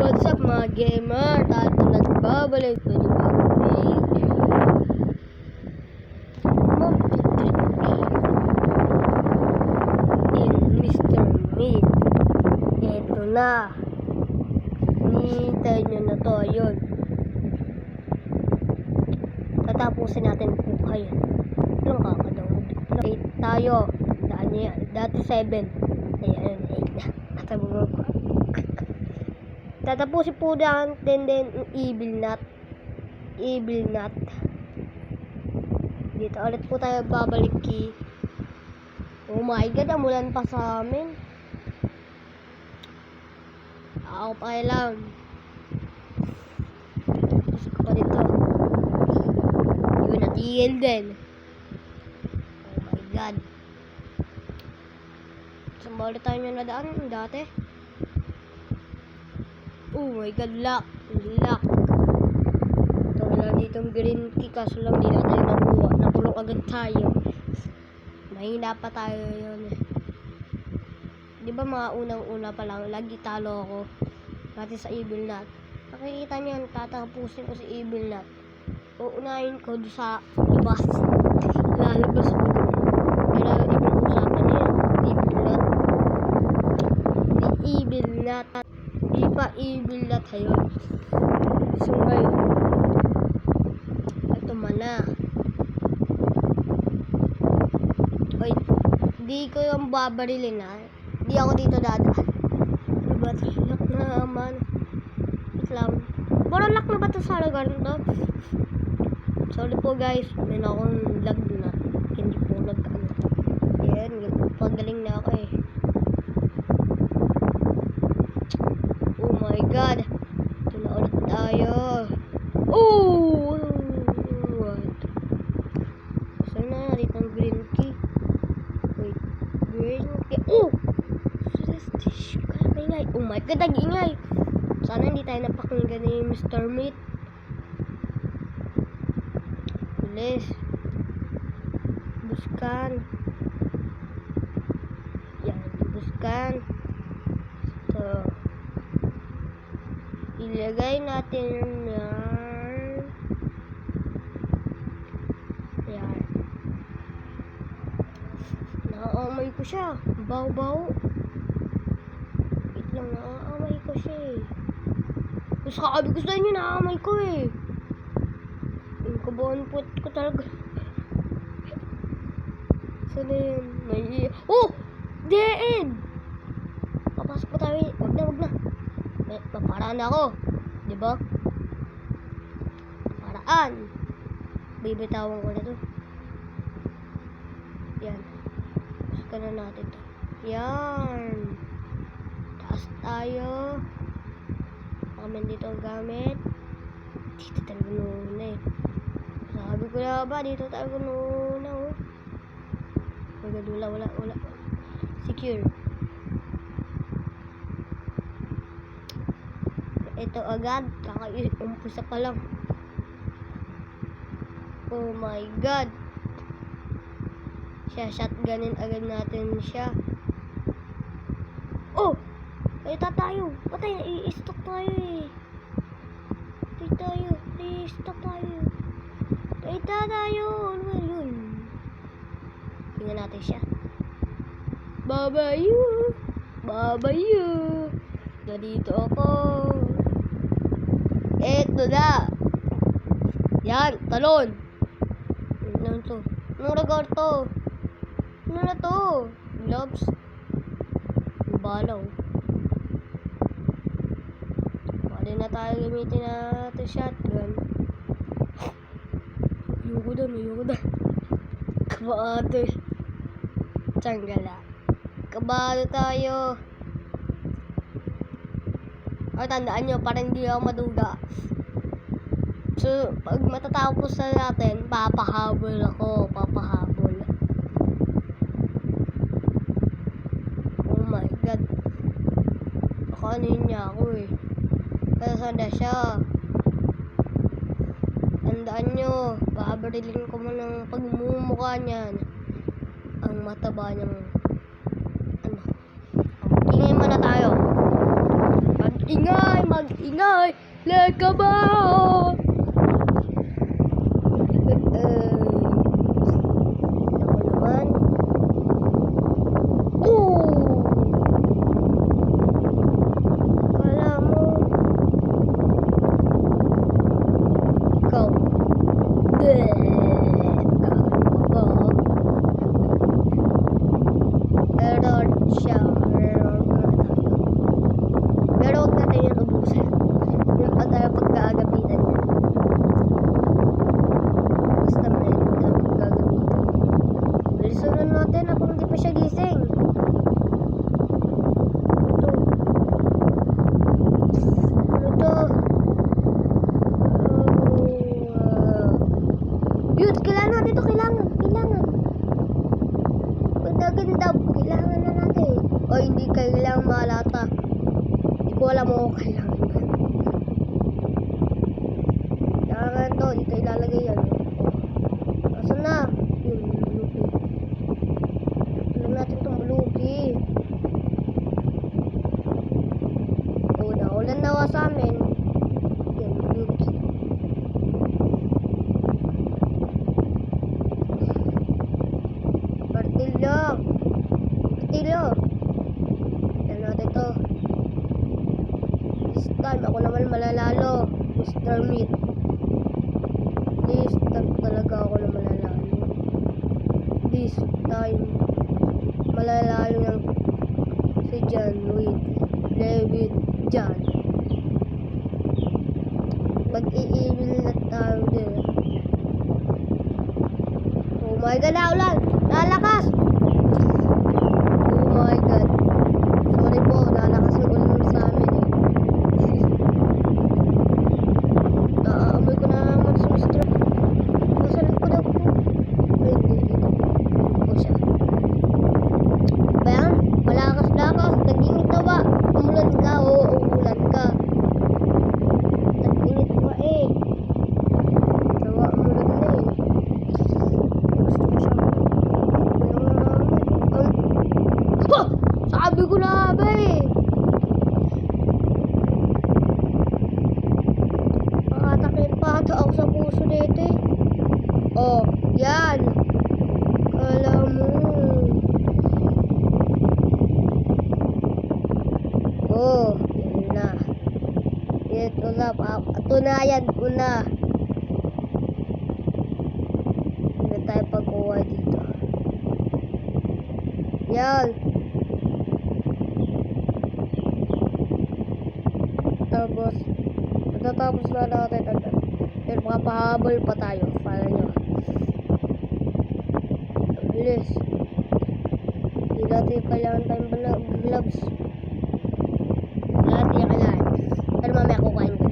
What's up mga gamer? Tayo nagbabalik ko yung in Mr. Meat. Ito na. Hinihintay nyo na to. Ayun. Tatapusin natin buhay. Anong kakadownload? 8 tayo. Daan nyo yan. Dati 7. Ayan, 8 na. Katabungan ko. Tatapusin po natin din Evil Knot. Dito ulit po tayo babalik kay. Oh my god, amulan pa sa amin. Ako pa lang. Gusto ko pa dito. Yun, natigil din. Oh my god. Saan ba ulit tayo nyo nadaan dati? Oh my god, lock. Ito lang ditong green key, kaso lang di na tayo nakuha. Nakulong agad tayo. Mahina pa tayo yun. Di ba mga unang-una pa lang, lagi talo ako. Dati sa Evil Knot. Nakikita niyo, tatapusin ko si Evil Knot. Uunahin ko doon sa ibas. Lalabas ko doon. Pero ibang usapan niya. Evil Knot. Evil Knot. Di pa Evil Knot yun. So ngayon, ito mana. Oy, di ko yung babarilin ha. Di ako dito dadaan. Diba? Lock na naman. Islam. Parang lock na ba ito sa lugar nito? Sorry po guys. May na akong lag na. Hindi po nag-ano. Ayan. Pagaling na ako eh. Oh my god. Ito na ulit tayo. Oh! What? Saan na natin ang green key? Wait. Green key. Oh! Ingay. Oh my god, nag-ingay. Sana hindi tayo napakinggan ni Mr. Meat. Bilis. Buskan. Yan, buskan. So, ilagay natin yan. Yan. Naaamay ko siya. Baw-baw. Naaamay ko siya eh. Mas kakabi ko sa inyo, naaamay ko eh. Yung kabahan po ko talaga. Sana yun? May oh! Dead! Papasok pa tayo. Wag na. Paparaan ako. Diba? Paparaan. Bibitawan ko na to. Yan. Pasok na natin to. Yan. Tayo. Comment dito ang gamit. Dito talaga nuna eh. Sabi ko na ba, dito talaga nuna oh. Wala. Secure. Ito agad. Kaka-umpisa pa lang. Oh my god. Shotgunin agad natin siya. Oh! Ay, tayo. Patay, i-stock tayo eh. I-stock tayo. Ay, tayo. Ano yun? Tingnan natin siya. Babayu. Nandito ako. Eto na. Yan, talon. Ano to? Anong lugar to? Ano na to? Gloves. Balaw. Na tayo gamitin natin shotgun. Ayoko doon. Kabado. Tsanggala. Kabado tayo. O, tandaan nyo, para hindi ako maduga. So, pag matatapos na natin, papahabol ako. Oh my god. Nakanin niya ako eh. Kaya sana siya. Tandaan nyo, pabarilin ko mo ng pagmumukha niyan. Ang mataba niyang ano. Ingay muna tayo. Mag-ingay, mag-ingay. Lekaba! Ako naman. Oh! Kala mo. Ikaw. Meron siya. Pero huwag natin yung ubusan. Yung pagkagabitan niya. Basta may pagkagabitan. Bilisan natin habang hindi pa siya gising. Ano to? Yun, kailangan natin ito. Kailangan. Ganda. Kailangan na natin. O hindi kailangan malata. Hindi ko alam mo kailangan ba. Kailangan to. Dito ilalagay yan. Nasaan na? Yun, lupi. Alam natin itong lupi. O, naulan nawa sa amin. Yan, lupi. Martilyo. Yan natin to. This time, ako naman malalalo. Mr. Meat. This time talaga ako na malalalo. This time, malalalo ng si John with play with John. Mag-i-evil na tayo din. Oh my God, naulan! Lalakas! Oh my God. Sorry po, lalakas yung ulan sa amin eh. Naamoy ko na naman si Mr. Masalit ko daw po. Ay, hindi. Hindi po siya. Bayan, malakas-lakas. Nag-init na ba? Umulan ka o umulan ka. Nag-init ba eh. Nawa, umulan na eh. Gusto ko siya. Sabi ko na ba eh. Makatakin pa ata ako sa puso dito eh. Oh, yan. Kala mo. Oh, yan na. Ito na. Patunayan ko na. Hindi tayo pagkuha dito. Yan. Tapos, matatapos na natin agad. Pero makapahabol pa tayo. Para nyo. Bilis. Hindi natin kailangan tayong gloves. Lahat yung kailangan. Pero mamaya kukuhain ko.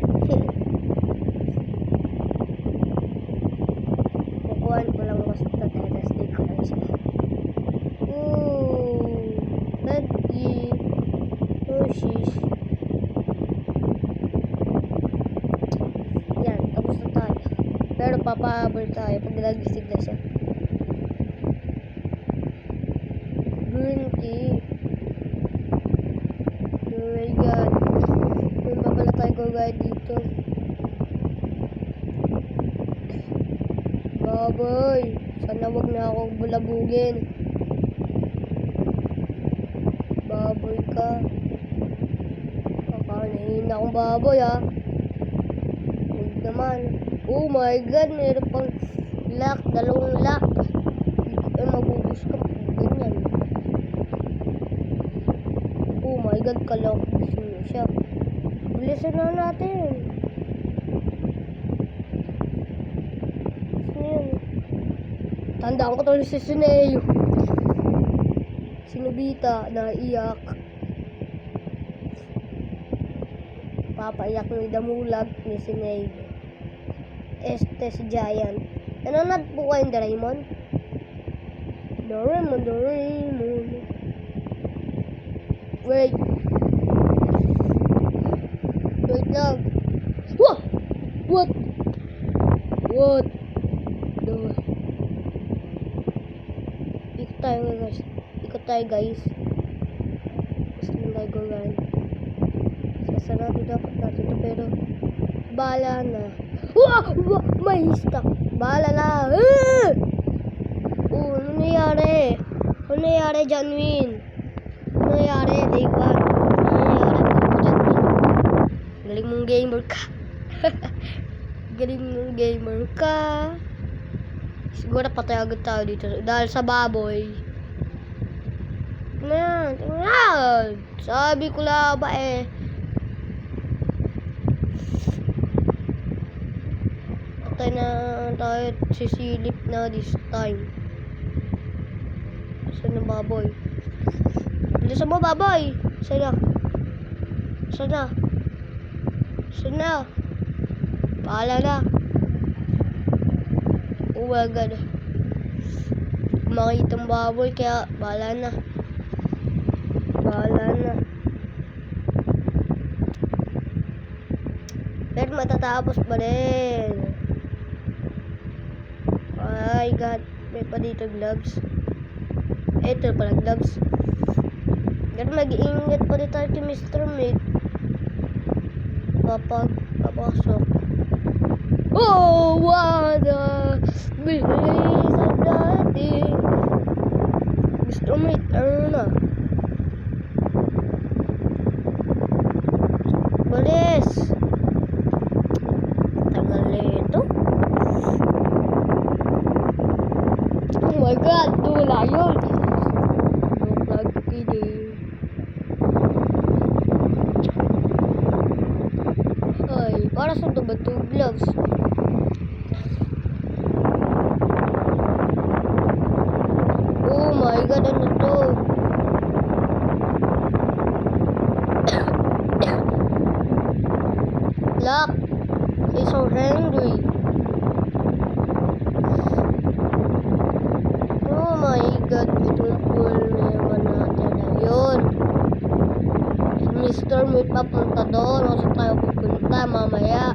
Kukuhain ko lang basta tetes. Di ko lang siya. Ooh. Tadji. Oh, sheesh. Pero papahabol tayo pag nagising na siya. Green tea. Oh my God. Yung ba pala tayo gagawin dito? Baboy. Sana wag na akong bulabugin. Baboy ka. Kakanahin akong baboy ha. Huwag naman. Oh my God, meron pang lock, dalawang lock. Ay, mabubus ka. Ganyan. Oh my God, kalok. Sino siya? Bilisan na natin. Sino yun? Tandaan ko tuloy si Sineo. Si Nobita, naiyak. Papaiyak ni Damulag ni Sineo. Este si Giant. Nanonood po kayong Doraemon? Doraemon. Wait lang. What? No. Ikot tayo guys. Gusto lang tayo gawin. Sasarap. pero bahala na. Wow! May stock. Bahala na. Ah! Oh, ano nangyari? Ano nangyari, Janwin? Ano nangyari, Day 1? Ano nangyari, Janwin? Galing mong gamer ka. Galing mong gamer ka. Siguro patay agad tayo dito dahil sa baboy. Tingnan. Sabi ko lang ba eh. Patay na tayo. Sisilip na this time. Saan na baboy? Bilisan mo baboy. Saan na? Saan na? Saan na? Paala na. Oh my god. Makita ang baboy kaya bahala na. Bahala na. Pero matatapos pa rin. Oh my god. May pa dito gloves. Ito pala gloves. Pero mag-iingat pa rin tayo kay Mr. Meat. Papasok. Oh, what a bliss of daddy. Mr. Meat, ano na? Balis. Tagal nito. Oh my god, wala yun. Ay, para sa ito ba ito? Gloves. Oh my god, ano to? Lock. He's so hungry. Oh my god, itong pool na naman natin na yun. Si Mr. Meat papunta doon. O saan tayo pupunta mamaya.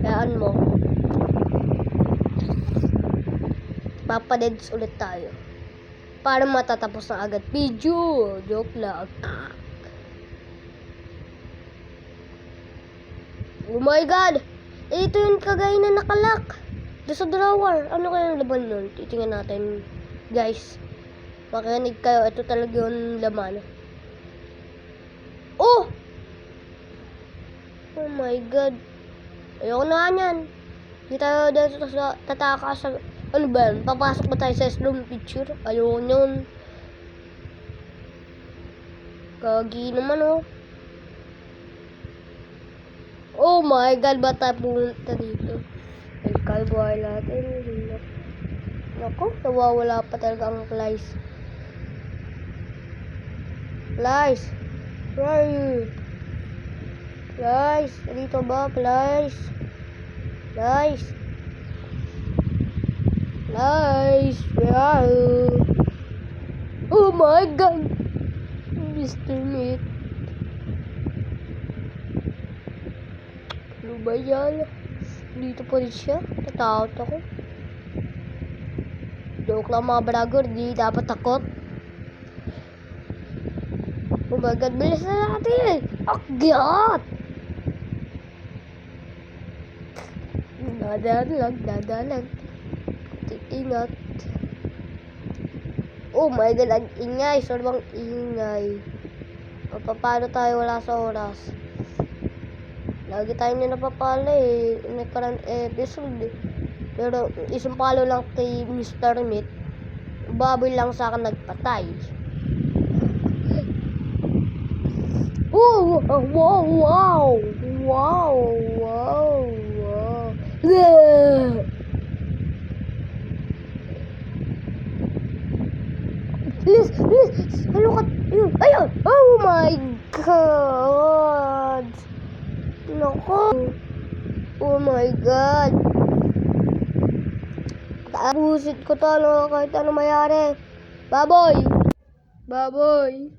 Kayaan mo. Papadeds ulit tayo. Para matatapos na agad video. Joke lang. Oh my god! Ito yung kagaya na nakalak. Doon sa drawer. Ano kaya yung laman nun? Titingnan natin. Guys. Makinig kayo. Ito talaga yung laman. Oh! Oh my god. Ayoko na yan. Hindi tayo dito sa tataka sa... Ano ba yan? Papasok ba tayo sa room picture? Ayoko nyon. Kagi naman oh. Oh my god, ba tayo pumunta dito? Nagkalbuhay natin. Naku, nawawala pa talaga ang flies. Flies! Where are you? Flies! Dito ba? Flies! Flies! Flies! Where are you? Oh my god! Mr. Meat. Ano ba yan? Dito pa rin siya. Tatakot ako. Joke lang mga vlogger. Di dapat takot. Oh my god. Bilis na natin. Akyat! Dadaan lang. Titingat. Oh my god. Ang ingay. Sobrang ingay. Paano tayo wala sa oras? Lagi tayo na napapala eh. Nagkaraan episode eh. Pero isang palo lang kay Mr. Meat. Baboy lang sa akin nagpatay. Oh! Wow! Wow! Wow! Wow! Wow! Please! Ano ka? Ayun! Oh my god! Nako! Oh my god! Tapusit ko to, no? Kahit ano mayari. Baboy! Baboy!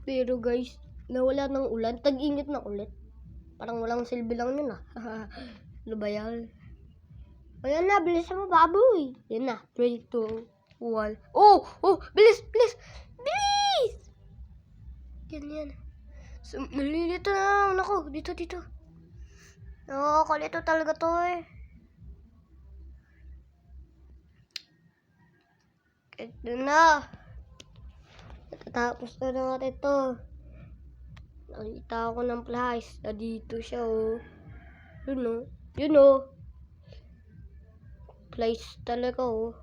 Pero guys, nawala ng ulan. Tag-init na ulit. Parang walang silbi lang yun ah. Ano ba yan? Ayan na, bilis mo baboy. Yan na, 3, 2, 1. Oh! Bilis! Bilis! Ganyan. Nalilito na ako. Dito. Nakakalito talaga to eh. Ito na. Tapos na natin to. Nakita ako ng flies. Dito siya oh. Yun oh. Flies talaga oh.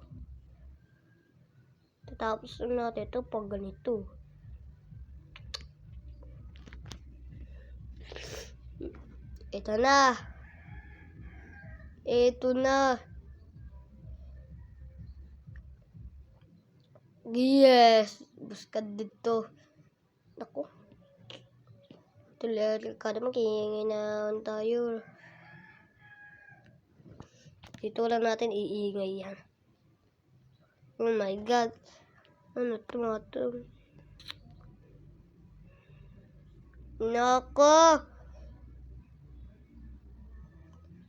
Tapos na natin ito pag ganito. Ito na. Yes. Buskad dito. Ako. Tuloy ka naman. Kiingin na tayo. Dito lang natin iingay yan. Oh my God. Ano ito? Nako.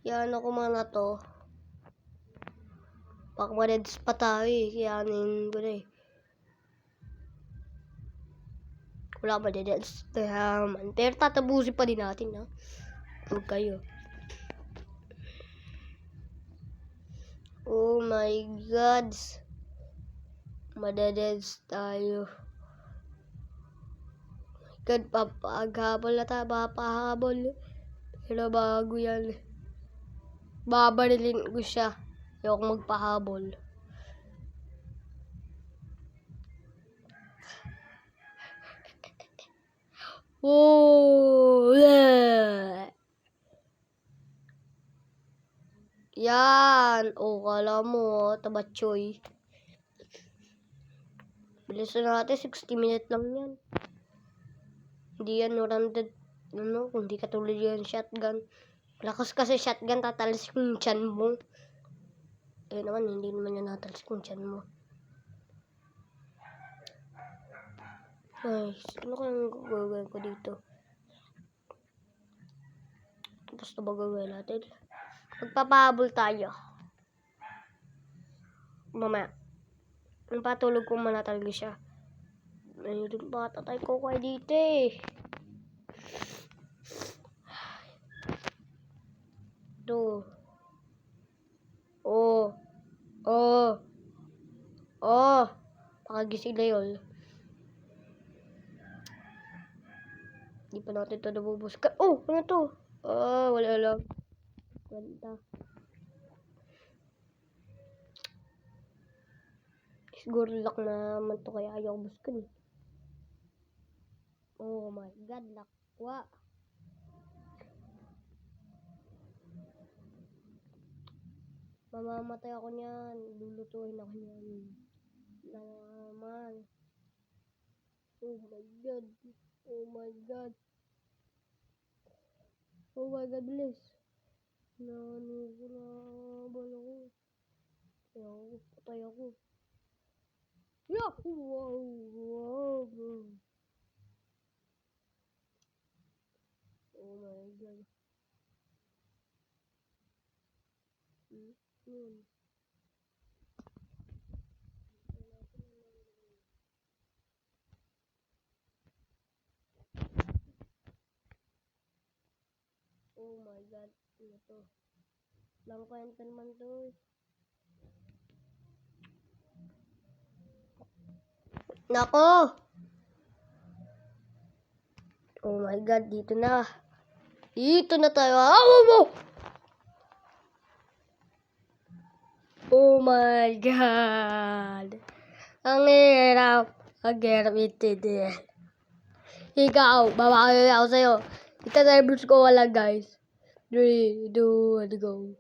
Yan ako mga to. Baka ma-deads pa tayo eh. Kayanin ko na eh. Wala ba deads? Pero tatabusin pa din natin ha. Huwag kayo. Oh my God. Madadeds tayo. God, papaghabol na tayo. Papahabol. Pero bago yan. Babarilin ko siya. Ayoko magpahabol. Oh! Yeah. Yan. Oh, kala mo. Tabatchoy. Bilisan natin. 60 minutes lang yan. Hindi yan rounded. Hindi katulad yan shotgun. Lakas kasi shotgun, tatalis yung tiyan mo. Eh naman, hindi naman yan natalis yung tiyan mo. Nice. Ano kayang gagawin ko dito? Basta ba gagawin natin? Magpapahabol tayo. Mamaya. Patulog ko muna talaga siya. Mayroon pa tatay ko kayo dito eh. Ito. Pakagising na yun. Hindi pa natin ito nabubus. Ano to? Wala lang. Kwenta. Siguro lock na naman to kaya ayaw buskan eh. Oh my God, lakwa. Mamamatay ako niyan. Lulutuin ako niyan. Naman. Oh my God. Oh my God. Oh my God, bilis. Nanubal ako. Patay ako. Wow. Oh my God. Oh my God. Ano to? Lang kwenta naman to. Nako! Oh my God, dito na. Dito na tayo. Oh my God. Ang hirap. Ang hirap itindihan. Ikaw, babakil ako sa'yo. Ita-nervous ko wala guys. 3, 2, 1, go.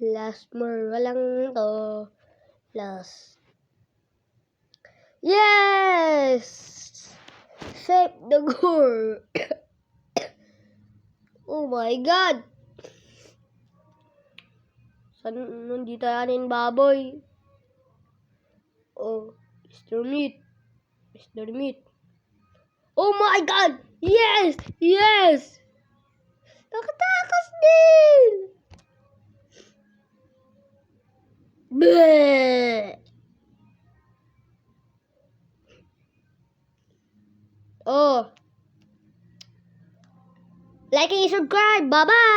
Last more, walang to. Last. Yes! Save the goal. Oh my God. Saan nandito yanin baboy? Oh, Mr. Meat. Oh my God! Yes! Nakatakas din! Bleh! Oh. Like and subscribe. Bye-bye!